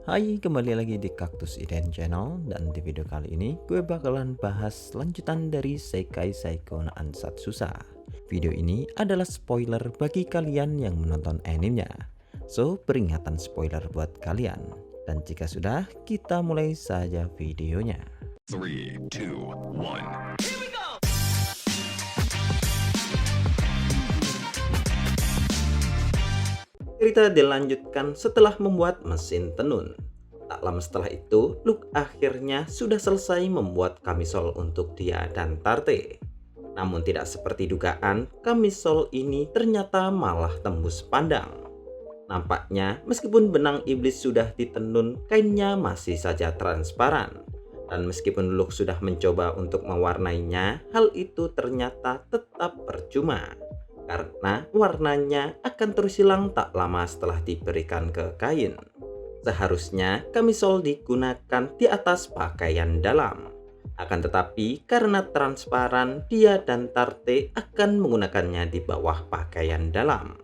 Hai, kembali lagi di Cactus Iden Channel. Dan di video kali ini gue bakalan bahas lanjutan dari Sekai Seiko no Ansatsusa. Video ini adalah spoiler bagi kalian yang menonton animenya. So, peringatan spoiler buat kalian. Dan jika sudah, kita mulai saja videonya. 3, 2, 1. Cerita dilanjutkan setelah membuat mesin tenun. Tak lama setelah itu, Luke akhirnya sudah selesai membuat kamisol untuk dia dan Tarte. Namun tidak seperti dugaan, kamisol ini ternyata malah tembus pandang. Nampaknya meskipun benang iblis sudah ditenun, kainnya masih saja transparan. Dan meskipun Luke sudah mencoba untuk mewarnainya, hal itu ternyata tetap percuma. Karena warnanya akan terus hilang tak lama setelah diberikan ke kain. Seharusnya kamisol digunakan di atas pakaian dalam. Akan tetapi karena transparan, dia dan Tarte akan menggunakannya di bawah pakaian dalam.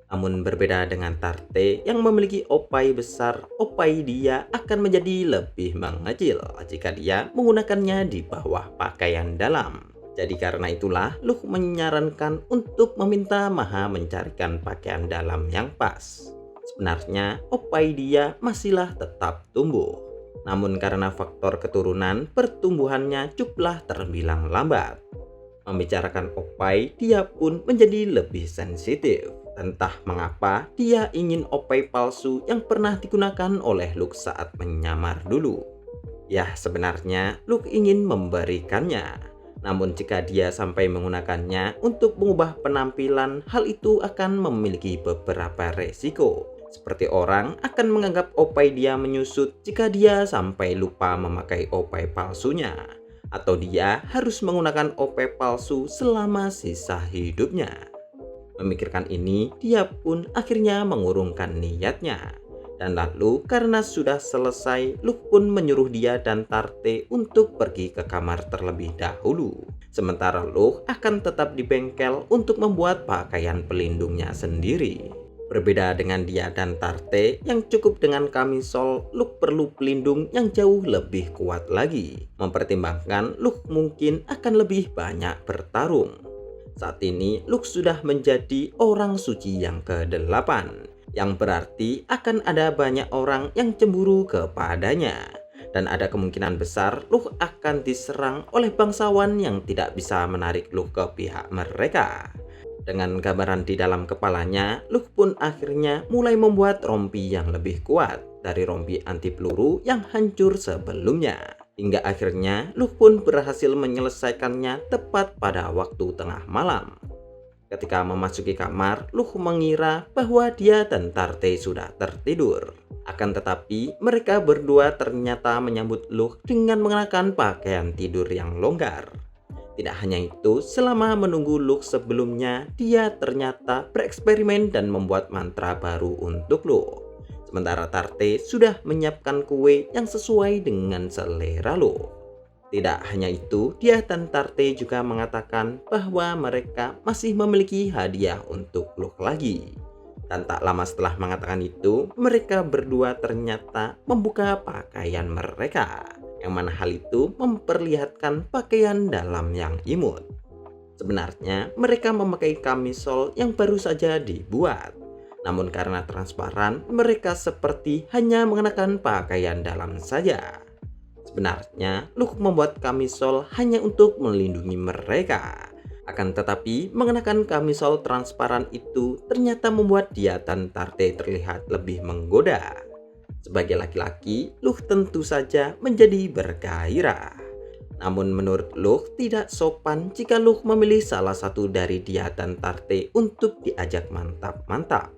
Namun berbeda dengan Tarte yang memiliki opai besar, opai dia akan menjadi lebih mengecil jika dia menggunakannya di bawah pakaian dalam. Jadi karena itulah Luke menyarankan untuk meminta Maha mencarikan pakaian dalam yang pas. Sebenarnya opai dia masihlah tetap tumbuh. Namun karena faktor keturunan, pertumbuhannya cukuplah terbilang lambat. Membicarakan opai, dia pun menjadi lebih sensitif. Entah mengapa dia ingin opai palsu yang pernah digunakan oleh Luke saat menyamar dulu. Ya, sebenarnya Luke ingin memberikannya. Namun jika dia sampai menggunakannya untuk mengubah penampilan, hal itu akan memiliki beberapa resiko. Seperti orang akan menganggap opai dia menyusut jika dia sampai lupa memakai opai palsunya. Atau dia harus menggunakan opai palsu selama sisa hidupnya. Memikirkan ini, dia pun akhirnya mengurungkan niatnya. Dan lalu karena sudah selesai, Luke pun menyuruh dia dan Tarte untuk pergi ke kamar terlebih dahulu. Sementara Luke akan tetap di bengkel untuk membuat pakaian pelindungnya sendiri. Berbeda dengan dia dan Tarte yang cukup dengan kamisol, Luke perlu pelindung yang jauh lebih kuat lagi. Mempertimbangkan Luke mungkin akan lebih banyak bertarung. Saat ini Luke sudah menjadi orang suci yang ke-8. Yang berarti akan ada banyak orang yang cemburu kepadanya. Dan ada kemungkinan besar Luke akan diserang oleh bangsawan yang tidak bisa menarik Luke ke pihak mereka. Dengan gambaran di dalam kepalanya, Luke pun akhirnya mulai membuat rompi yang lebih kuat dari rompi anti peluru yang hancur sebelumnya. Hingga akhirnya Luke pun berhasil menyelesaikannya tepat pada waktu tengah malam. Ketika memasuki kamar, Luke mengira bahwa dia dan Tarte sudah tertidur. Akan tetapi, mereka berdua ternyata menyambut Luke dengan mengenakan pakaian tidur yang longgar. Tidak hanya itu, selama menunggu Luke sebelumnya, dia ternyata bereksperimen dan membuat mantra baru untuk Luke. Sementara Tarte sudah menyiapkan kue yang sesuai dengan selera Luke. Tidak hanya itu, dia dan Tarte juga mengatakan bahwa mereka masih memiliki hadiah untuk Luke lagi. Dan tak lama setelah mengatakan itu, mereka berdua ternyata membuka pakaian mereka. Yang mana hal itu memperlihatkan pakaian dalam yang imut. Sebenarnya mereka memakai kamisol yang baru saja dibuat. Namun karena transparan, mereka seperti hanya mengenakan pakaian dalam saja. Sebenarnya, Luke membuat kamisol hanya untuk melindungi mereka. Akan tetapi, mengenakan kamisol transparan itu ternyata membuat dia dan Tarte terlihat lebih menggoda. Sebagai laki-laki, Luke tentu saja menjadi bergairah. Namun menurut Luke, tidak sopan jika Luke memilih salah satu dari dia dan Tarte untuk diajak mantap-mantap.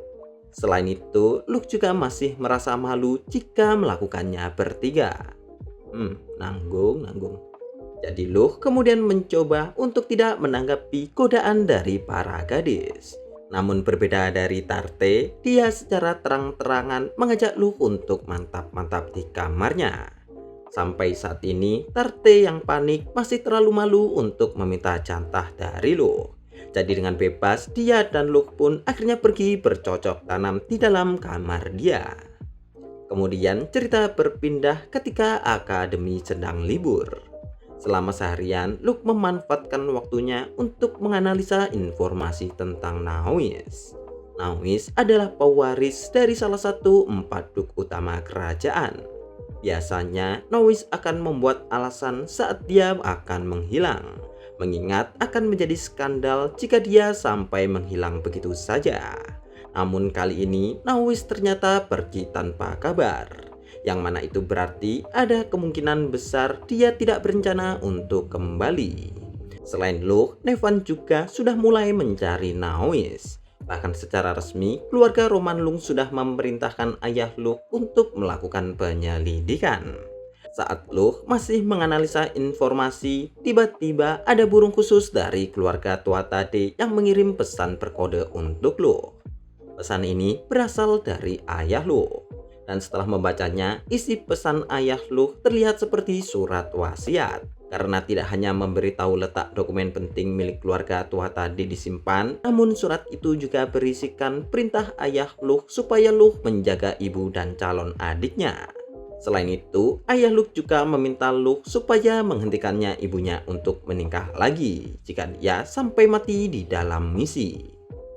Selain itu, Luke juga masih merasa malu jika melakukannya bertiga. Nanggung. Jadi Luke kemudian mencoba untuk tidak menanggapi godaan dari para gadis. Namun berbeda dari Tarte, dia secara terang-terangan mengajak Luke untuk mantap-mantap di kamarnya. Sampai saat ini, Tarte yang panik masih terlalu malu untuk meminta jantah dari Luke. Jadi dengan bebas, dia dan Luke pun akhirnya pergi bercocok tanam di dalam kamar dia. Kemudian cerita berpindah ketika akademi sedang libur. Selama seharian, Luke memanfaatkan waktunya untuk menganalisa informasi tentang Naois. Naois adalah pewaris dari salah satu 4 Duke utama kerajaan. Biasanya, Naois akan membuat alasan saat dia akan menghilang, mengingat akan menjadi skandal jika dia sampai menghilang begitu saja. Namun kali ini, Naois ternyata pergi tanpa kabar, yang mana itu berarti ada kemungkinan besar dia tidak berencana untuk kembali. Selain Luke, Nevan juga sudah mulai mencari Naois. Bahkan secara resmi, keluarga Romanlung sudah memerintahkan ayah Luke untuk melakukan penyelidikan. Saat Luke masih menganalisa informasi, tiba-tiba ada burung khusus dari keluarga tua tadi yang mengirim pesan berkode untuk Luke. Pesan ini berasal dari ayah Luke. Dan setelah membacanya, isi pesan ayah Luke terlihat seperti surat wasiat. Karena tidak hanya memberitahu letak dokumen penting milik keluarga tua tadi disimpan, namun surat itu juga berisikan perintah ayah Luke supaya Luke menjaga ibu dan calon adiknya. Selain itu, ayah Luke juga meminta Luke supaya menghentikannya ibunya untuk menikah lagi jika dia sampai mati di dalam misi.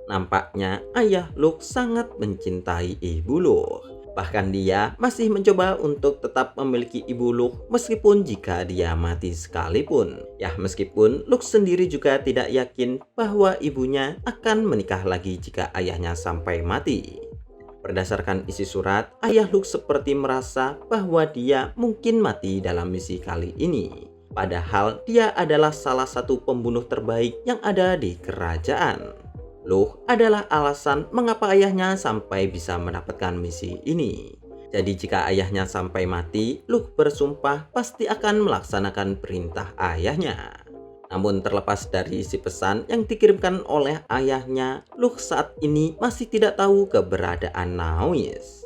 Nampaknya ayah Luke sangat mencintai ibu Luke. Bahkan dia masih mencoba untuk tetap memiliki ibu Luke meskipun jika dia mati sekalipun. Ya, meskipun Luke sendiri juga tidak yakin bahwa ibunya akan menikah lagi jika ayahnya sampai mati. Berdasarkan isi surat, ayah Luke seperti merasa bahwa dia mungkin mati dalam misi kali ini. Padahal dia adalah salah satu pembunuh terbaik yang ada di kerajaan. Luke adalah alasan mengapa ayahnya sampai bisa mendapatkan misi ini. Jadi jika ayahnya sampai mati, Luke bersumpah pasti akan melaksanakan perintah ayahnya. Namun terlepas dari isi pesan yang dikirimkan oleh ayahnya, Luke saat ini masih tidak tahu keberadaan Naois.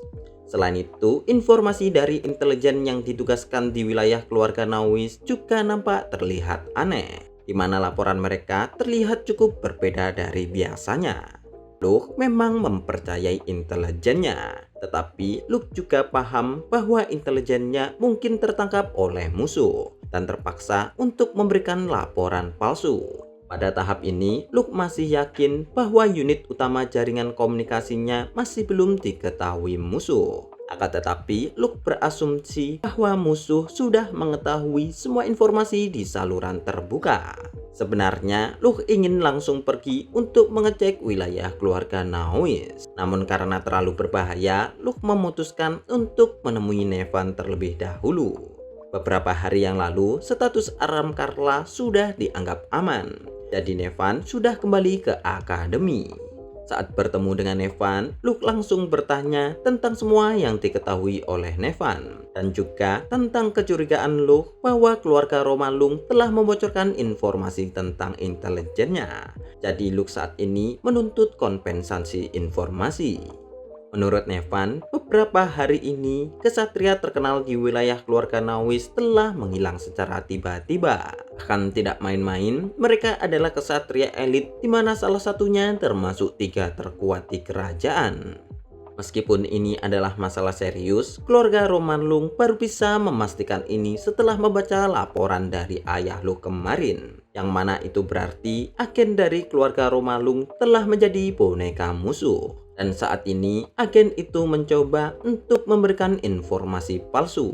Selain itu, informasi dari intelijen yang ditugaskan di wilayah keluarga Naois juga nampak terlihat aneh, di mana laporan mereka terlihat cukup berbeda dari biasanya. Luke memang mempercayai intelijennya, tetapi Luke juga paham bahwa intelijennya mungkin tertangkap oleh musuh dan terpaksa untuk memberikan laporan palsu. Pada tahap ini, Luke masih yakin bahwa unit utama jaringan komunikasinya masih belum diketahui musuh. Akan tetapi, Luke berasumsi bahwa musuh sudah mengetahui semua informasi di saluran terbuka. Sebenarnya, Luke ingin langsung pergi untuk mengecek wilayah keluarga Naois. Namun karena terlalu berbahaya, Luke memutuskan untuk menemui Nevan terlebih dahulu. Beberapa hari yang lalu, status Aram Karla sudah dianggap aman. Jadi Nevan sudah kembali ke akademi. Saat bertemu dengan Nevan, Luke langsung bertanya tentang semua yang diketahui oleh Nevan dan juga tentang kecurigaan Luke bahwa keluarga Romanlung telah membocorkan informasi tentang intelijennya. Jadi Luke saat ini menuntut kompensasi informasi. Menurut Nevan, beberapa hari ini kesatria terkenal di wilayah keluarga Naois telah menghilang secara tiba-tiba. Bahkan tidak main-main, mereka adalah kesatria elit di mana salah satunya termasuk 3 terkuat di kerajaan. Meskipun ini adalah masalah serius, keluarga Romanlung baru bisa memastikan ini setelah membaca laporan dari ayah Luke kemarin. Yang mana itu berarti agen dari keluarga Romanlung telah menjadi boneka musuh. Dan saat ini agen itu mencoba untuk memberikan informasi palsu.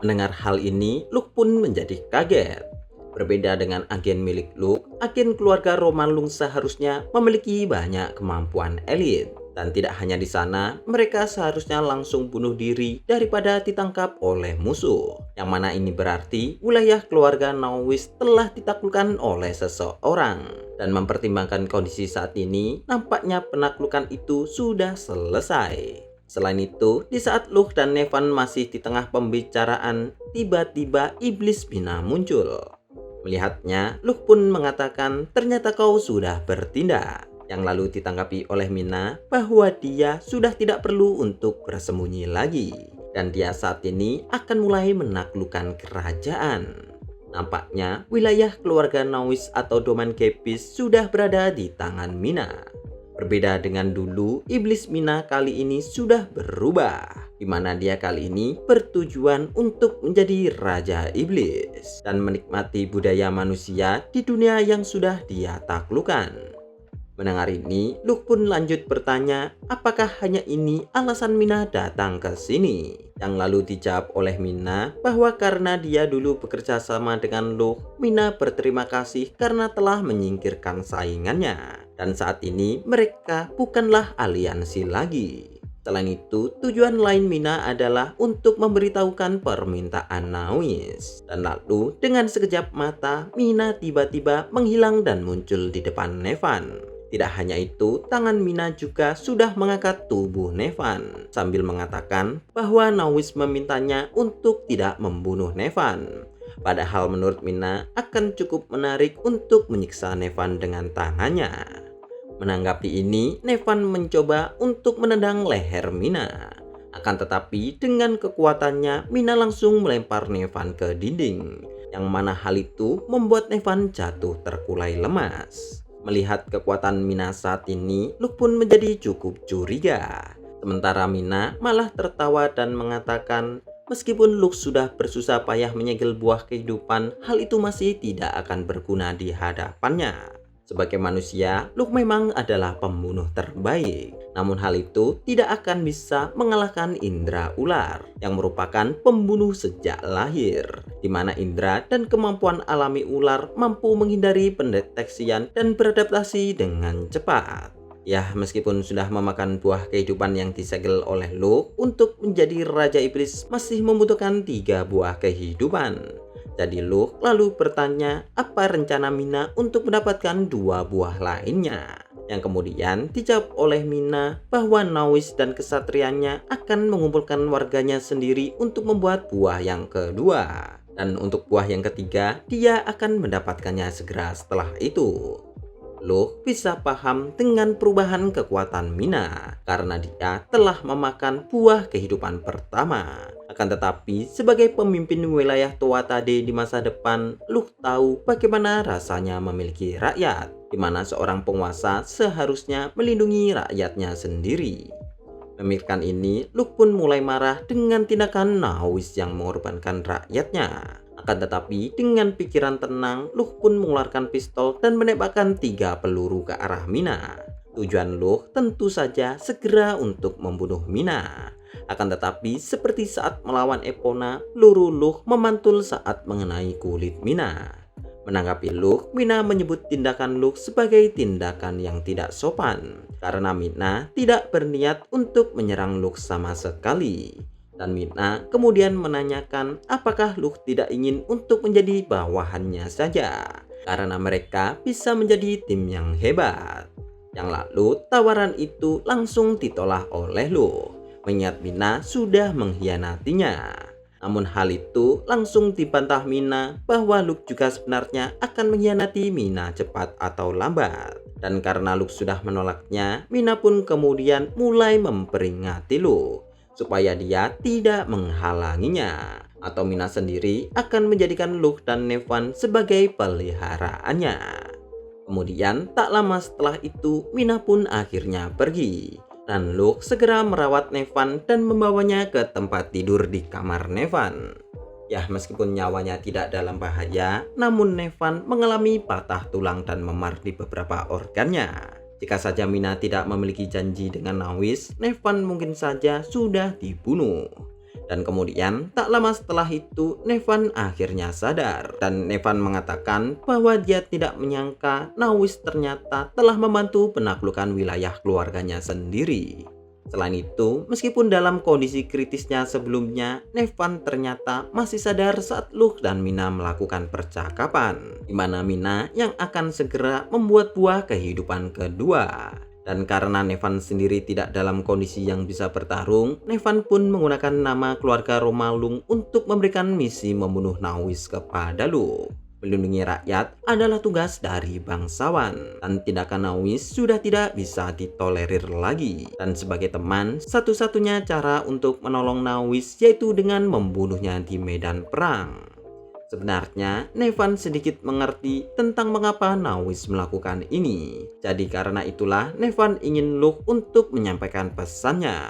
Mendengar hal ini, Luke pun menjadi kaget. Berbeda dengan agen milik Luke, agen keluarga Romanlung seharusnya memiliki banyak kemampuan elit. Dan tidak hanya di sana, mereka seharusnya langsung bunuh diri daripada ditangkap oleh musuh. Yang mana ini berarti wilayah keluarga Naois telah ditaklukkan oleh seseorang. Dan mempertimbangkan kondisi saat ini, nampaknya penaklukan itu sudah selesai. Selain itu, di saat Luke dan Nevan masih di tengah pembicaraan, tiba-tiba Iblis Mina muncul. Melihatnya, Luke pun mengatakan, ternyata kau sudah bertindak. Yang lalu ditanggapi oleh Mina bahwa dia sudah tidak perlu untuk bersembunyi lagi. Dan dia saat ini akan mulai menaklukkan kerajaan. Nampaknya wilayah keluarga Naois atau Domain Kepis sudah berada di tangan Mina. Berbeda dengan dulu, Iblis Mina kali ini sudah berubah. di mana dia kali ini bertujuan untuk menjadi Raja Iblis dan menikmati budaya manusia di dunia yang sudah dia taklukkan. Mendengar ini, Luke pun lanjut bertanya, apakah hanya ini alasan Mina datang ke sini? Yang lalu dijawab oleh Mina bahwa karena dia dulu bekerja sama dengan Luke, Mina berterima kasih karena telah menyingkirkan saingannya. Dan saat ini mereka bukanlah aliansi lagi. Selain itu, tujuan lain Mina adalah untuk memberitahukan permintaan Nawis. Dan lalu dengan sekejap mata, Mina tiba-tiba menghilang dan muncul di depan Nevan. Tidak hanya itu, tangan Mina juga sudah mengangkat tubuh Nevan sambil mengatakan bahwa Nawis memintanya untuk tidak membunuh Nevan. Padahal menurut Mina akan cukup menarik untuk menyiksa Nevan dengan tangannya. Menanggapi ini, Nevan mencoba untuk menendang leher Mina. Akan tetapi dengan kekuatannya, Mina langsung melempar Nevan ke dinding, yang mana hal itu membuat Nevan jatuh terkulai lemas. Melihat kekuatan Mina saat ini, Luke pun menjadi cukup curiga. Sementara Mina malah tertawa dan mengatakan, meskipun Luke sudah bersusah payah menyegel buah kehidupan, hal itu masih tidak akan berguna di hadapannya. Sebagai manusia, Luke memang adalah pembunuh terbaik. Namun hal itu tidak akan bisa mengalahkan indera ular yang merupakan pembunuh sejak lahir, di mana indera dan kemampuan alami ular mampu menghindari pendeteksian dan beradaptasi dengan cepat. Ya, meskipun sudah memakan buah kehidupan yang disegel oleh Luke, untuk menjadi Raja Iblis masih membutuhkan 3 buah kehidupan. Jadi Luke lalu bertanya apa rencana Mina untuk mendapatkan 2 buah lainnya. Yang kemudian dijawab oleh Mina bahwa Nawis dan kesatriannya akan mengumpulkan warganya sendiri untuk membuat buah yang kedua. Dan untuk buah yang ketiga, dia akan mendapatkannya segera setelah itu. Luke bisa paham dengan perubahan kekuatan Mina karena dia telah memakan buah kehidupan pertama. Akan tetapi sebagai pemimpin wilayah Tuatha-Dé di masa depan, Luke tahu bagaimana rasanya memiliki rakyat, di mana seorang penguasa seharusnya melindungi rakyatnya sendiri. Memikirkan ini, Luke pun mulai marah dengan tindakan Nawis yang mengorbankan rakyatnya. Akan tetapi dengan pikiran tenang, Luke pun mengeluarkan pistol dan menembakkan 3 peluru ke arah Mina. Tujuan Luke tentu saja segera untuk membunuh Mina. Akan tetapi seperti saat melawan Epona, peluru Luke memantul saat mengenai kulit Mina. Menanggapi Luke, Mina menyebut tindakan Luke sebagai tindakan yang tidak sopan karena Mina tidak berniat untuk menyerang Luke sama sekali. Dan Mina kemudian menanyakan apakah Luke tidak ingin untuk menjadi bawahannya saja karena mereka bisa menjadi tim yang hebat. Yang lalu tawaran itu langsung ditolak oleh Luke, mengingat Mina sudah mengkhianatinya. Namun hal itu langsung dibantah Mina bahwa Luke juga sebenarnya akan mengkhianati Mina cepat atau lambat. Dan karena Luke sudah menolaknya, Mina pun kemudian mulai memperingati Luke supaya dia tidak menghalanginya, atau Mina sendiri akan menjadikan Luke dan Nevan sebagai peliharaannya. Kemudian tak lama setelah itu, Mina pun akhirnya pergi dan Luke segera merawat Nevan dan membawanya ke tempat tidur di kamar Nevan. Ya, meskipun nyawanya tidak dalam bahaya, namun Nevan mengalami patah tulang dan memar di beberapa organnya. Jika saja Mina tidak memiliki janji dengan Nawis, Nevan mungkin saja sudah dibunuh. Dan kemudian tak lama setelah itu Nevan akhirnya sadar dan Nevan mengatakan bahwa dia tidak menyangka Nawis ternyata telah membantu penaklukan wilayah keluarganya sendiri. Selain itu, meskipun dalam kondisi kritisnya sebelumnya, Nevan ternyata masih sadar saat Luke dan Mina melakukan percakapan, di mana Mina yang akan segera membuat buah kehidupan kedua. Dan karena Nevan sendiri tidak dalam kondisi yang bisa bertarung, Nevan pun menggunakan nama keluarga Romalung untuk memberikan misi membunuh Nawis kepada Luke. Melindungi rakyat adalah tugas dari bangsawan, dan tindakan Nawis sudah tidak bisa ditolerir lagi. Dan sebagai teman, satu-satunya cara untuk menolong Nawis yaitu dengan membunuhnya di medan perang. Sebenarnya, Nevan sedikit mengerti tentang mengapa Nawis melakukan ini. Jadi karena itulah Nevan ingin Luke untuk menyampaikan pesannya.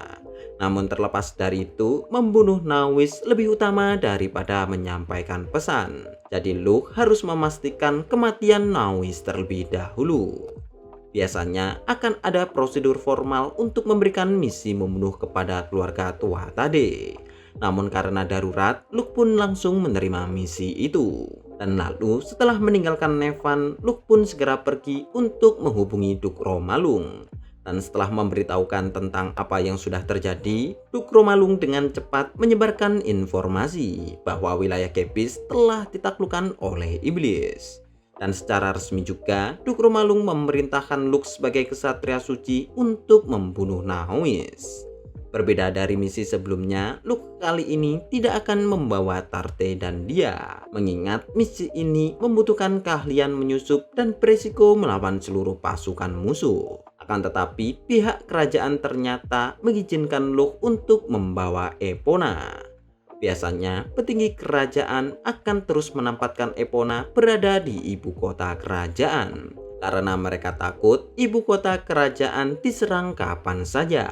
Namun terlepas dari itu, membunuh Nawis lebih utama daripada menyampaikan pesan. Jadi Luke harus memastikan kematian Nawis terlebih dahulu. Biasanya akan ada prosedur formal untuk memberikan misi membunuh kepada keluarga tua tadi. Namun karena darurat, Luke pun langsung menerima misi itu. Dan lalu setelah meninggalkan Nevan, Luke pun segera pergi untuk menghubungi Duk Romalung. Dan setelah memberitahukan tentang apa yang sudah terjadi, Duk Romalung dengan cepat menyebarkan informasi bahwa wilayah Kepis telah ditaklukkan oleh iblis. Dan secara resmi juga, Duk Romalung memerintahkan Luke sebagai kesatria suci untuk membunuh Nawis. Berbeda dari misi sebelumnya, Luke kali ini tidak akan membawa Tarte dan dia, mengingat misi ini membutuhkan keahlian menyusup dan beresiko melawan seluruh pasukan musuh. Akan tetapi, pihak kerajaan ternyata mengizinkan Luke untuk membawa Epona. Biasanya, petinggi kerajaan akan terus menempatkan Epona berada di ibu kota kerajaan, karena mereka takut ibu kota kerajaan diserang kapan saja.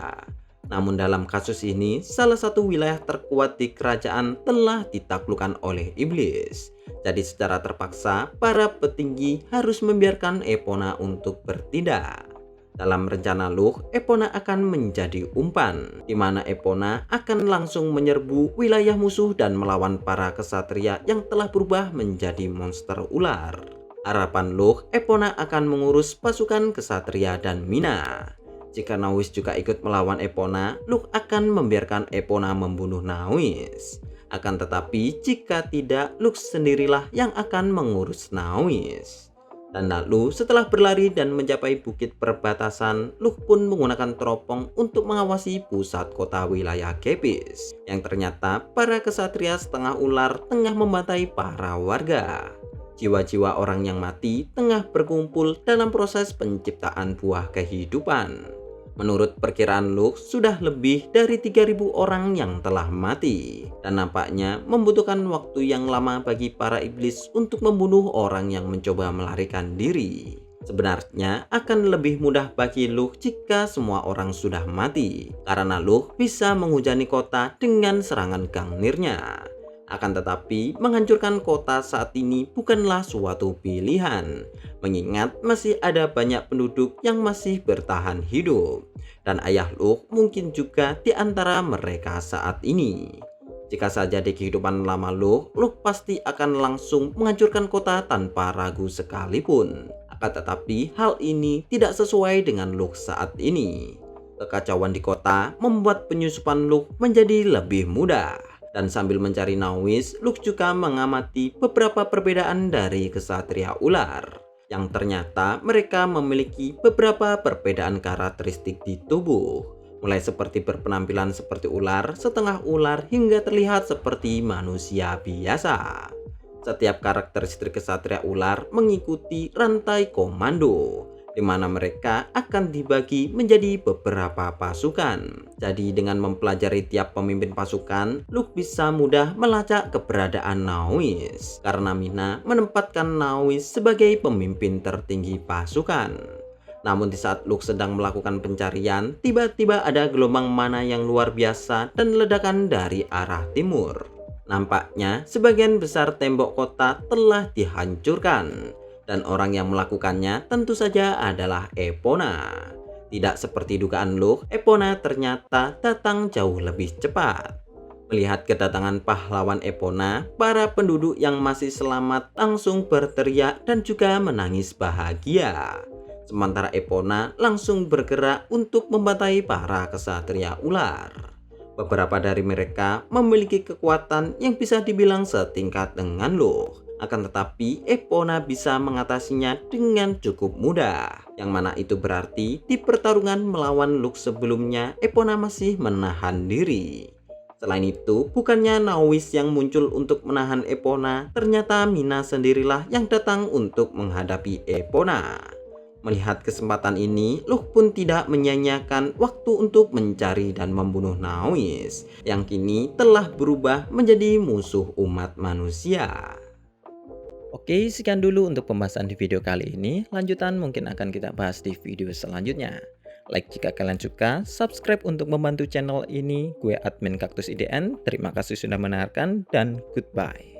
Namun dalam kasus ini, salah satu wilayah terkuat di kerajaan telah ditaklukkan oleh iblis. Jadi secara terpaksa, para petinggi harus membiarkan Epona untuk bertindak. Dalam rencana Luke, Epona akan menjadi umpan, di mana Epona akan langsung menyerbu wilayah musuh dan melawan para kesatria yang telah berubah menjadi monster ular. Harapan Luke, Epona akan mengurus pasukan kesatria dan Mina. Jika Nawis juga ikut melawan Epona, Luke akan membiarkan Epona membunuh Nawis. Akan tetapi jika tidak, Luke sendirilah yang akan mengurus Nawis. Dan lalu setelah berlari dan mencapai bukit perbatasan, Luke pun menggunakan teropong untuk mengawasi pusat kota wilayah Kepis. Yang ternyata para kesatria setengah ular tengah membantai para warga. Jiwa-jiwa orang yang mati tengah berkumpul dalam proses penciptaan buah kehidupan. Menurut perkiraan Luke, sudah lebih dari 3.000 orang yang telah mati. Dan nampaknya membutuhkan waktu yang lama bagi para iblis untuk membunuh orang yang mencoba melarikan diri. Sebenarnya akan lebih mudah bagi Luke jika semua orang sudah mati, karena Luke bisa menghujani kota dengan serangan Gangnirnya. Akan tetapi, menghancurkan kota saat ini bukanlah suatu pilihan, mengingat masih ada banyak penduduk yang masih bertahan hidup. Dan ayah Luke mungkin juga di antara mereka saat ini. Jika saja di kehidupan lama Luke pasti akan langsung menghancurkan kota tanpa ragu sekalipun. Akan tetapi, hal ini tidak sesuai dengan Luke saat ini. Kekacauan di kota membuat penyusupan Luke menjadi lebih mudah. Dan sambil mencari Nawis, Luke juga mengamati beberapa perbedaan dari kesatria ular. Yang ternyata mereka memiliki beberapa perbedaan karakteristik di tubuh. Mulai seperti berpenampilan seperti ular, setengah ular, hingga terlihat seperti manusia biasa. Setiap karakteristik kesatria ular mengikuti rantai komando, di mana mereka akan dibagi menjadi beberapa pasukan. Jadi dengan mempelajari tiap pemimpin pasukan, Luke bisa mudah melacak keberadaan Nawis, karena Mina menempatkan Nawis sebagai pemimpin tertinggi pasukan. Namun di saat Luke sedang melakukan pencarian, tiba-tiba ada gelombang mana yang luar biasa dan ledakan dari arah timur. Nampaknya sebagian besar tembok kota telah dihancurkan. Dan orang yang melakukannya tentu saja adalah Epona. Tidak seperti dugaan Luke, Epona ternyata datang jauh lebih cepat. Melihat kedatangan pahlawan Epona, para penduduk yang masih selamat langsung berteriak dan juga menangis bahagia. Sementara Epona langsung bergerak untuk membantai para kesatria ular. Beberapa dari mereka memiliki kekuatan yang bisa dibilang setingkat dengan Luke. Akan tetapi Epona bisa mengatasinya dengan cukup mudah. Yang mana itu berarti di pertarungan melawan Luke sebelumnya, Epona masih menahan diri. Selain itu, bukannya Nawis yang muncul untuk menahan Epona, ternyata Mina sendirilah yang datang untuk menghadapi Epona. Melihat kesempatan ini, Luke pun tidak menyia-nyiakan waktu untuk mencari dan membunuh Nawis, yang kini telah berubah menjadi musuh umat manusia. Oke, sekian dulu untuk pembahasan di video kali ini. Lanjutan mungkin akan kita bahas di video selanjutnya. Like jika kalian suka, subscribe untuk membantu channel ini. Gue admin Kaktus IDN, terima kasih sudah mendengarkan dan goodbye.